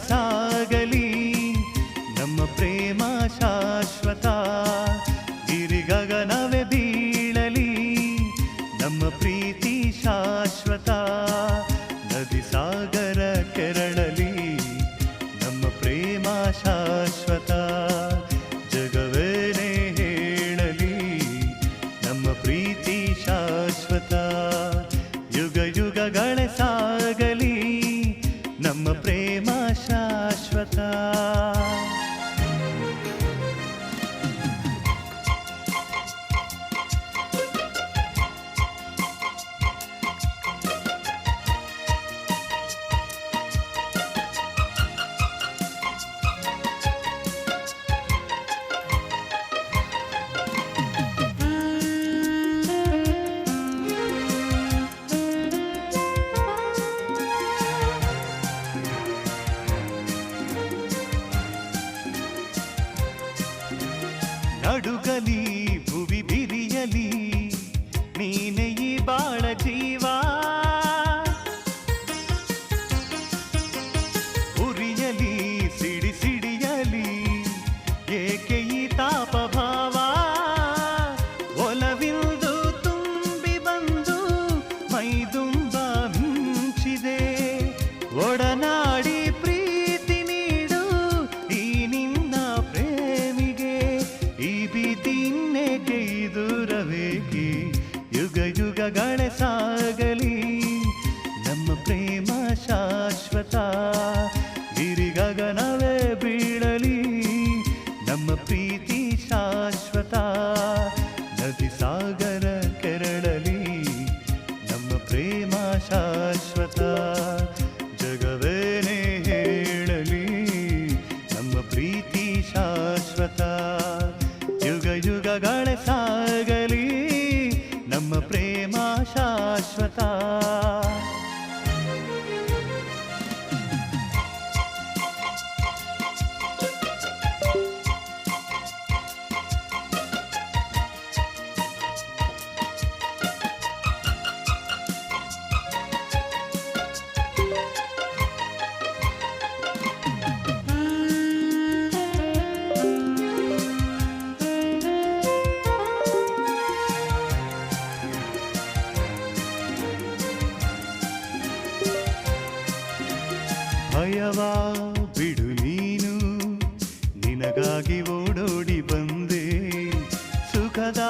ಸಾಗಲಿ ನಮ್ಮ ಪ್ರೇಮ ಶಾಶ್ವತ. ಗಿರಿಗಗನವೇ ಬೀಳಲಿ ನಮ್ಮ ಪ್ರೀತಿ ಶಾಶ್ವತ. ನದಿ ಸಾಗರ ಕೆರಳಲಿ ನಮ್ಮ ಪ್ರೇಮ ಶಾಶ್ವತ. ಜಗವೇನೇ ಹೇಳಲಿ ನಮ್ಮ ಪ್ರೀತಿ ಶಾಶ್ವತ. ಯುಗ ಯುಗಗಳೇ ಸಾಗಲಿ ನಮ್ಮ ಪ್ರೇಮ ಶಾಶ್ವತ. ನಡುಗಲಿ ಭುವಿ ಬಿರಿಯಲಿ ನೀನೆ ಈ ಬಾಳ ಜೀವ. ಉರಿಯಲಿ ಸಿಡಿ ಸಿಡಿಯಲಿ ಏಕೆ ಈ ತಾಪ ಭಾವ. ಒಲವಿಂದು ತುಂಬಿ ಬಂದು ಮೈದುಂಬ ಮಿಂಚಿದೆ. ಒಡನಾಡಿ ಪ್ರೀತಿ ನೀಡು ಈ ನಿನ್ನ ಪ್ರೇಮಿಗೆ. ಈ ಭೀತಿನ್ನೇಕೆ ದೂರವೇಕೆ. ಯುಗ ಯುಗಗಳೇ ಸಾಗಲಿ ನಮ್ಮ ಪ್ರೇಮ ಶಾಶ್ವತ. ಗಿರಿಗಗನವೇ ಬೀಳಲಿ ನಮ್ಮ ಪ್ರೀತಿ ಶಾಶ್ವತ. ನದಿ ಸಾಗರ ಕೆರಳಲಿ ನಮ್ಮ ಪ್ರೇಮ ಶಾಶ್ವತ. ಜಗವೇನೇ ಹೇಳಲಿ ನಮ್ಮ ಪ್ರೀತಿ ಶಾಶ್ವತ. ಯುಗ ಯುಗಗಳೇ ಸಾಗಲಿ ನಮ್ಮ ಪ್ರೇಮ ಶಾಶ್ವತ. ಭಯವಾ ಬಿಡು ನೀನು ನಿನಗಾಗಿ ಓಡೋಡಿ ಬಂದೆ. ಸುಖದ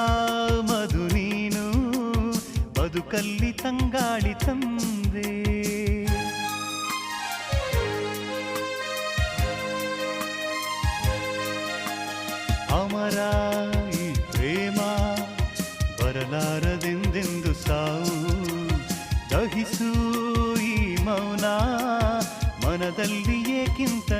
ಮಧು ನೀನು ಬದುಕಲ್ಲಿ ತಂಗಾಳಿ ತಂದೆ. ಅಮರ ಈ ಪ್ರೇಮ ಬರಲಾರದೆಂದೆಂದು ಸಾವು. ದಹಿಸು ಈ ಮೌನ ಮನದಲ್ಲಿ ಏಕಿಂತ